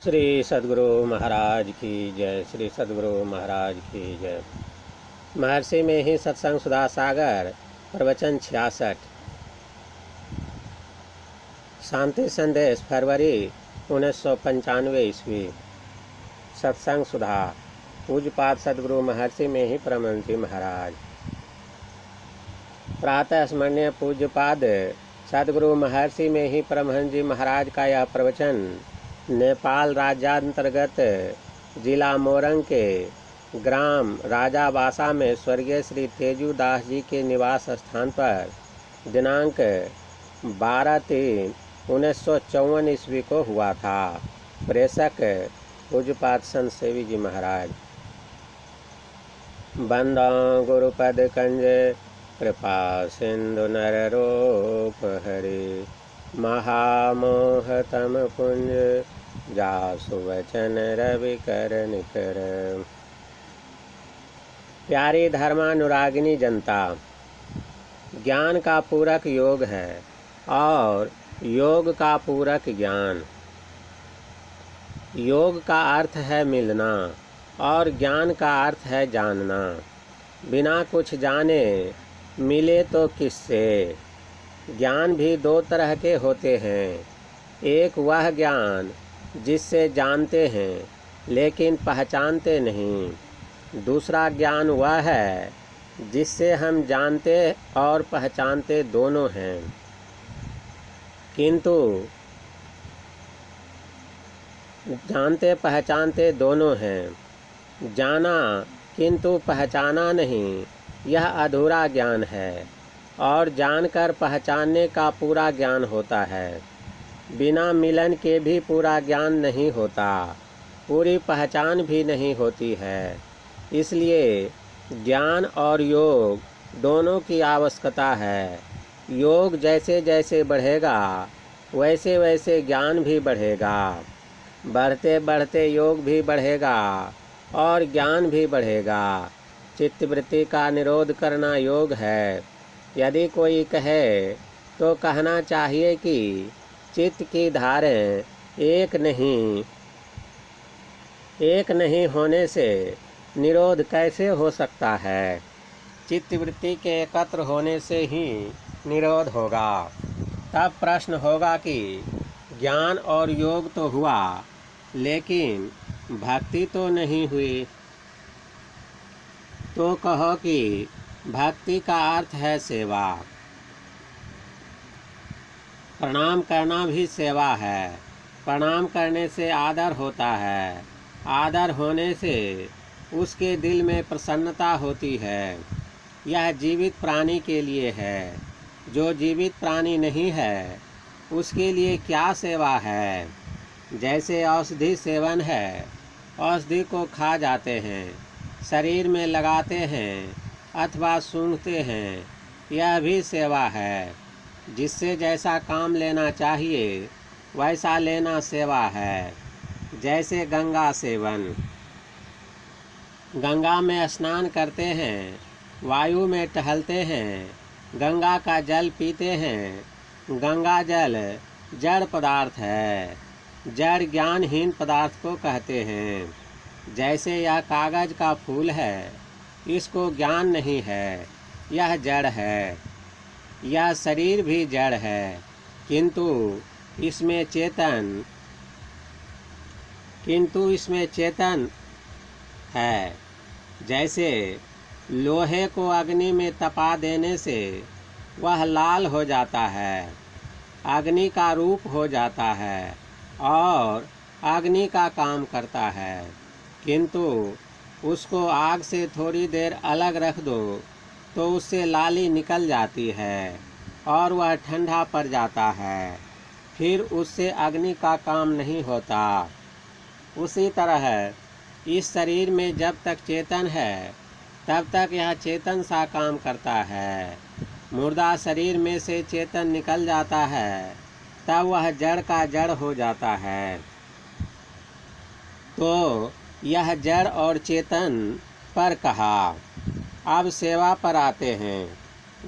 श्री सद्गुरु महाराज की जय। श्री सद्गुरु महाराज की जय। महर्षि में ही सत्संग सुधा सागर प्रवचन 66। शांति संदेश फरवरी 1995 ईस्वी। सत्संग सुधा। पूज्यपाद सद्गुरु महर्षि में ही परमहंस जी महाराज। प्रातः स्मरणीय पूज्यपाद सद्गुरु महर्षि में ही परमहंस जी महाराज का यह प्रवचन नेपाल राज्यांतर्गत जिला मोरंग के ग्राम राजाबासा में स्वर्गीय श्री तेजू दास जी के निवास स्थान पर दिनांक 12/3/1954 ईस्वी को हुआ था। प्रेषक पूज्यपाद संत सेवी जी महाराज। बंदा गुरुपद कंज कृपा सिंधु नर रूप हरि महामोह तम पुंज जासु वचन रवि कर निकर। प्यारी धर्मानुरागिनी जनता, ज्ञान का पूरक योग है और योग का पूरक ज्ञान। योग का अर्थ है मिलना और ज्ञान का अर्थ है जानना। बिना कुछ जाने मिले तो किससे। ज्ञान भी दो तरह के होते हैं। एक वह ज्ञान जिससे जानते हैं लेकिन पहचानते नहीं। दूसरा ज्ञान वह है जिससे हम जानते और पहचानते दोनों हैं, किंतु जानते पहचानते दोनों हैं। जाना किंतु पहचाना नहीं, यह अधूरा ज्ञान है और जानकर पहचानने का पूरा ज्ञान होता है। बिना मिलन के भी पूरा ज्ञान नहीं होता, पूरी पहचान भी नहीं होती है। इसलिए ज्ञान और योग दोनों की आवश्यकता है। योग जैसे जैसे बढ़ेगा वैसे वैसे ज्ञान भी बढ़ेगा। बढ़ते बढ़ते योग भी बढ़ेगा और ज्ञान भी बढ़ेगा। चित्तवृत्ति का निरोध करना योग है। यदि कोई कहे तो कहना चाहिए कि चित्त की धारें एक नहीं होने से निरोध कैसे हो सकता है। चित्तवृत्ति के एकत्र होने से ही निरोध होगा। तब प्रश्न होगा कि ज्ञान और योग तो हुआ लेकिन भक्ति तो नहीं हुई। तो कहो कि भक्ति का अर्थ है सेवा। प्रणाम करना भी सेवा है। प्रणाम करने से आदर होता है। आदर होने से उसके दिल में प्रसन्नता होती है। यह जीवित प्राणी के लिए है। जो जीवित प्राणी नहीं है उसके लिए क्या सेवा है। जैसे औषधि सेवन है, औषधि को खा जाते हैं, शरीर में लगाते हैं अथवा सूंघते हैं, यह भी सेवा है। जिससे जैसा काम लेना चाहिए वैसा लेना सेवा है। जैसे गंगा सेवन। गंगा में स्नान करते हैं, वायु में टहलते हैं, गंगा का जल पीते हैं। गंगा जल जड़ पदार्थ है। जड़ ज्ञानहीन पदार्थ को कहते हैं। जैसे यह कागज का फूल है, इसको ज्ञान नहीं है, यह जड़ है। यह शरीर भी जड़ है, किंतु इसमें चेतन है। जैसे लोहे को अग्नि में तपा देने से वह लाल हो जाता है, अग्नि का रूप हो जाता है और अग्नि का काम करता है। किंतु उसको आग से थोड़ी देर अलग रख दो तो उससे लाली निकल जाती है और वह ठंडा पड़ जाता है। फिर उससे अग्नि का काम नहीं होता। उसी तरह इस शरीर में जब तक चेतन है तब तक यह चेतन सा काम करता है। मुर्दा शरीर में से चेतन निकल जाता है तब वह जड़ का जड़ हो जाता है। तो यह जड़ और चेतन पर कहा। अब सेवा पर आते हैं।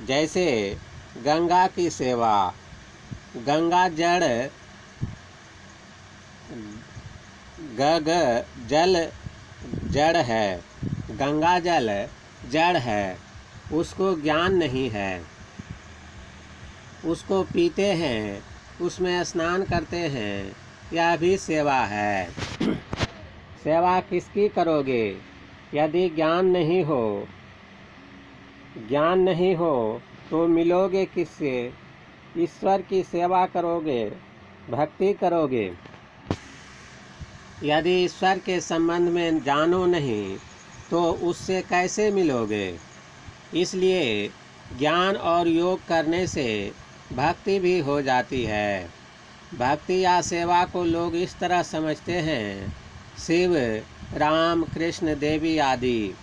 जैसे गंगा की सेवा। गंगा जड़ गग जल जड़ है, गंगा जल जड़ है, उसको ज्ञान नहीं है। उसको पीते हैं, उसमें स्नान करते हैं, यह भी सेवा है। सेवा किसकी करोगे? यदि ज्ञान नहीं हो तो मिलोगे किससे? ईश्वर की सेवा करोगे, भक्ति करोगे। यदि ईश्वर के संबंध में जानो नहीं तो उससे कैसे मिलोगे? इसलिए ज्ञान और योग करने से भक्ति भी हो जाती है। भक्ति या सेवा को लोग इस तरह समझते हैं, शिव, राम, कृष्ण, देवी आदि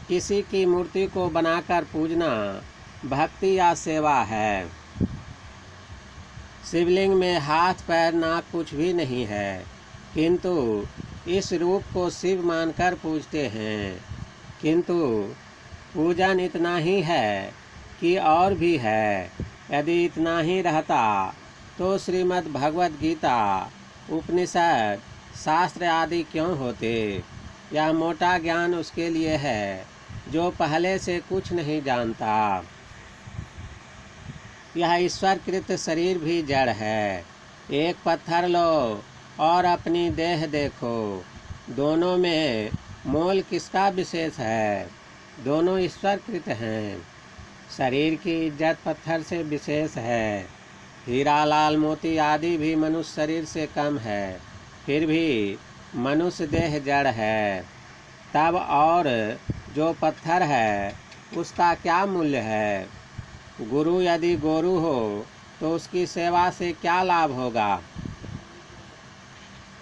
किसी की मूर्ति को बनाकर पूजना भक्ति या सेवा है। शिवलिंग में हाथ पैर नाक कुछ भी नहीं है, किंतु इस रूप को शिव मानकर पूजते हैं। किंतु पूजन इतना ही है कि और भी है। यदि इतना ही रहता तो श्रीमद् भगवद गीता, उपनिषद, शास्त्र आदि क्यों होते? यह मोटा ज्ञान उसके लिए है जो पहले से कुछ नहीं जानता। यह ईश्वरकृत शरीर भी जड़ है। एक पत्थर लो और अपनी देह देखो, दोनों में मोल किसका विशेष है? दोनों ईश्वरकृत हैं। शरीर की इज्जत पत्थर से विशेष है। हीरा, लाल, मोती आदि भी मनुष्य शरीर से कम है, फिर भी मनुष्य देह जड़ है। तब और जो पत्थर है उसका क्या मूल्य है? गुरु यदि गोरु हो तो उसकी सेवा से क्या लाभ होगा?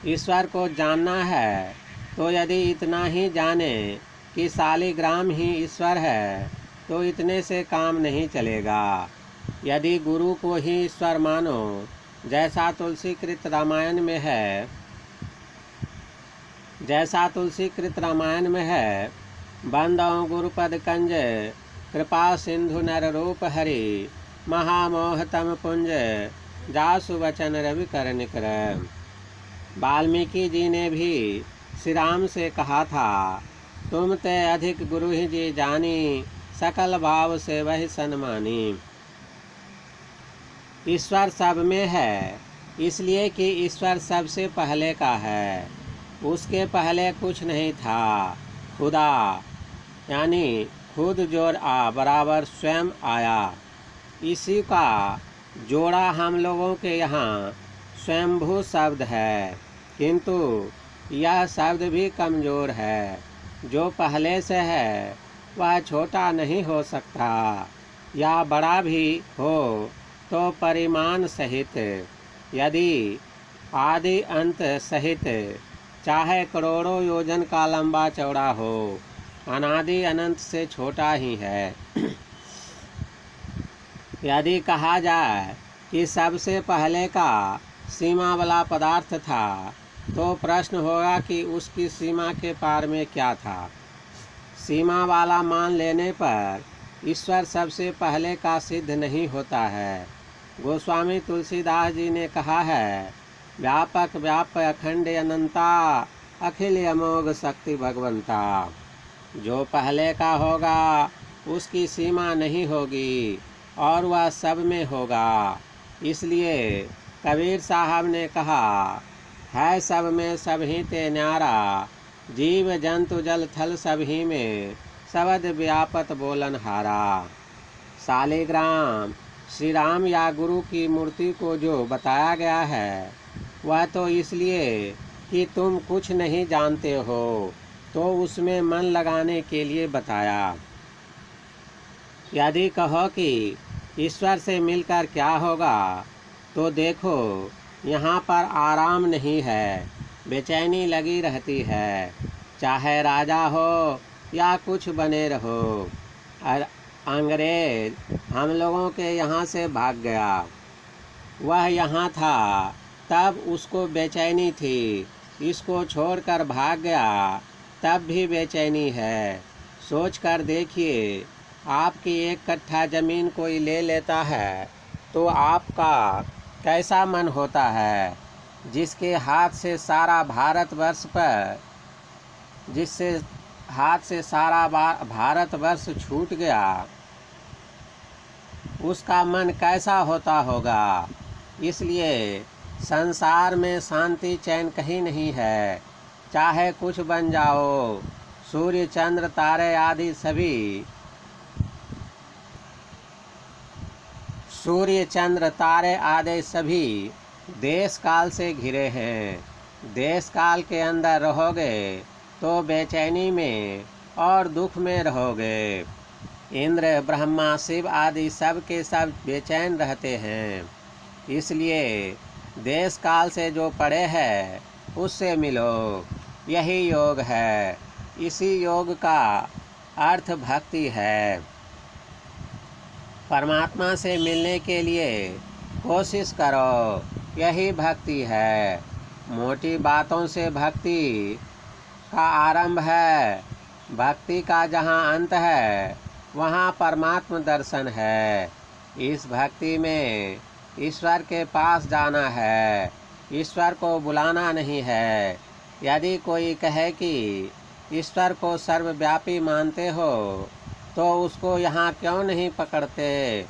ईश्वर को जानना है तो यदि इतना ही जाने कि शालिग्राम ही ईश्वर है तो इतने से काम नहीं चलेगा। यदि गुरु को ही ईश्वर मानो, जैसा तुलसीकृत रामायण में है, बंदों गुरुपद कंज, कृपा सिंधु नर रूप हरि, महामोह तम पुंज, जासु वचन रवि कर निकर। वाल्मीकि जी ने भी श्री राम से कहा था, तुम ते अधिक गुरु ही जी जानी, सकल भाव से वही सन्मानी। ईश्वर सब में है, इसलिए कि ईश्वर सबसे पहले का है। उसके पहले कुछ नहीं था। खुदा यानी खुद जोड़ आ बराबर स्वयं आया। इसी का जोड़ा हम लोगों के यहाँ स्वयंभू शब्द है, किंतु यह शब्द भी कमज़ोर है। जो पहले से है वह छोटा नहीं हो सकता, या बड़ा भी हो तो परिमाण सहित। यदि आदि अंत सहित चाहे करोड़ों योजन का लंबा चौड़ा हो, अनादि अनंत से छोटा ही है। यदि कहा जाए कि सबसे पहले का सीमा वाला पदार्थ था, तो प्रश्न होगा कि उसकी सीमा के पार में क्या था। सीमा वाला मान लेने पर ईश्वर सबसे पहले का सिद्ध नहीं होता है। गोस्वामी तुलसीदास जी ने कहा है, व्यापक व्याप अखंड अनंता, अखिल अमोघ शक्ति भगवंता। जो पहले का होगा उसकी सीमा नहीं होगी और वह सब में होगा। इसलिए कबीर साहब ने कहा है, सब में सभी ते न्यारा, जीव जंतु जल थल सभी में, शब्द व्यापत बोलन हारा। शालिग्राम श्री राम या गुरु की मूर्ति को जो बताया गया है, वह तो इसलिए कि तुम कुछ नहीं जानते हो तो उसमें मन लगाने के लिए बताया। यदि कहो कि ईश्वर से मिलकर क्या होगा, तो देखो यहाँ पर आराम नहीं है, बेचैनी लगी रहती है। चाहे राजा हो या कुछ बने रहो। अंग्रेज हम लोगों के यहाँ से भाग गया, वह यहाँ था तब उसको बेचैनी थी, इसको छोड़कर भाग गया तब भी बेचैनी है। सोच कर देखिए, आपकी 1 कट्ठा ज़मीन कोई ले लेता है तो आपका कैसा मन होता है? जिसके हाथ से सारा भारतवर्ष पर जिससे हाथ से सारा भारतवर्ष छूट गया, उसका मन कैसा होता होगा। इसलिए संसार में शांति चैन कहीं नहीं है। चाहे कुछ बन जाओ, सूर्य चंद्र तारे आदि सभी देश काल से घिरे हैं। देश काल के अंदर रहोगे तो बेचैनी में और दुख में रहोगे। इंद्र ब्रह्मा शिव आदि सब के सब बेचैन रहते हैं। इसलिए देश काल से जो पड़े है उससे मिलो, यही योग है। इसी योग का अर्थ भक्ति है। परमात्मा से मिलने के लिए कोशिश करो, यही भक्ति है। मोटी बातों से भक्ति का आरंभ है। भक्ति का जहाँ अंत है वहाँ परमात्मा दर्शन है। इस भक्ति में ईश्वर के पास जाना है, ईश्वर को बुलाना नहीं है। यदि कोई कहे कि ईश्वर को सर्वव्यापी मानते हो तो उसको यहाँ क्यों नहीं पकड़ते,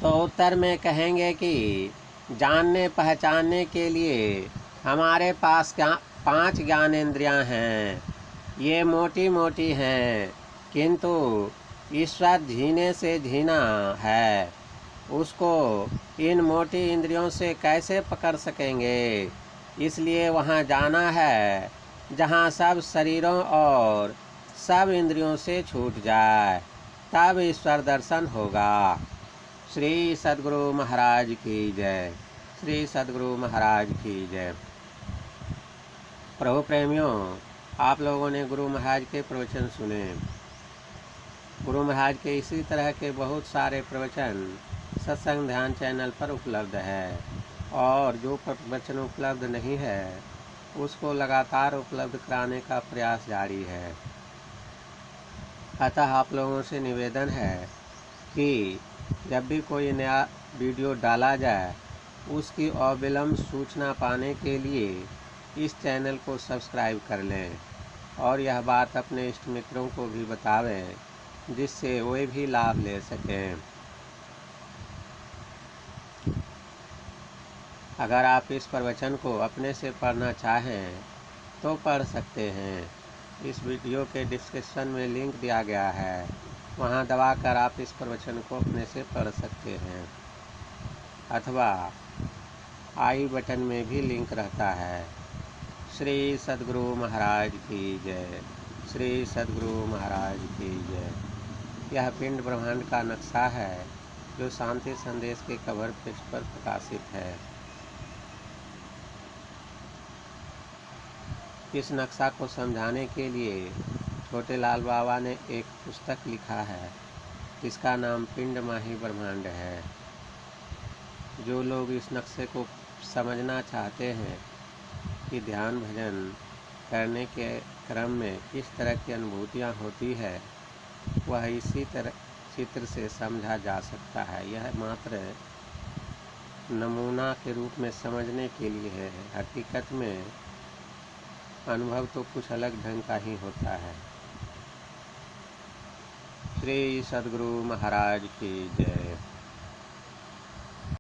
तो उत्तर में कहेंगे कि जानने पहचानने के लिए हमारे पास 5 ज्ञानेंद्रियाँ हैं। ये मोटी मोटी हैं, किंतु ईश्वर झीने से झीना है। उसको इन मोटी इंद्रियों से कैसे पकड़ सकेंगे। इसलिए वहाँ जाना है जहाँ सब शरीरों और सब इंद्रियों से छूट जाए, तब ईश्वर दर्शन होगा। श्री सद्गुरु महाराज की जय। श्री सद्गुरु महाराज की जय। प्रभु प्रेमियों, आप लोगों ने गुरु महाराज के प्रवचन सुने। गुरु महाराज के इसी तरह के बहुत सारे प्रवचन सत्संग ध्यान चैनल पर उपलब्ध है, और जो प्रवचन उपलब्ध नहीं है उसको लगातार उपलब्ध कराने का प्रयास जारी है। अतः आप लोगों से निवेदन है कि जब भी कोई नया वीडियो डाला जाए उसकी अविलंब सूचना पाने के लिए इस चैनल को सब्सक्राइब कर लें, और यह बात अपने इष्ट मित्रों को भी बतावें जिससे वे भी लाभ ले सकें। अगर आप इस प्रवचन को अपने से पढ़ना चाहें तो पढ़ सकते हैं। इस वीडियो के डिस्क्रिप्शन में लिंक दिया गया है, वहां दबाकर आप इस प्रवचन को अपने से पढ़ सकते हैं, अथवा आई बटन में भी लिंक रहता है। श्री सद्गुरु महाराज की जय। श्री सद्गुरु महाराज की जय। यह पिंड ब्रह्मांड का नक्शा है जो शांति संदेश के कवर पेज पर प्रकाशित है। इस नक्शा को समझाने के लिए छोटे लाल बाबा ने एक पुस्तक लिखा है, इसका नाम पिंड माही ब्रह्मांड है। जो लोग इस नक्शे को समझना चाहते हैं कि ध्यान भजन करने के क्रम में किस तरह की अनुभूतियाँ होती है, वह इसी तरह चित्र से समझा जा सकता है। यह मात्र नमूना के रूप में समझने के लिए है। हकीकत में अनुभव तो कुछ अलग ढंग का ही होता है। श्री सद्गुरु महाराज की जय।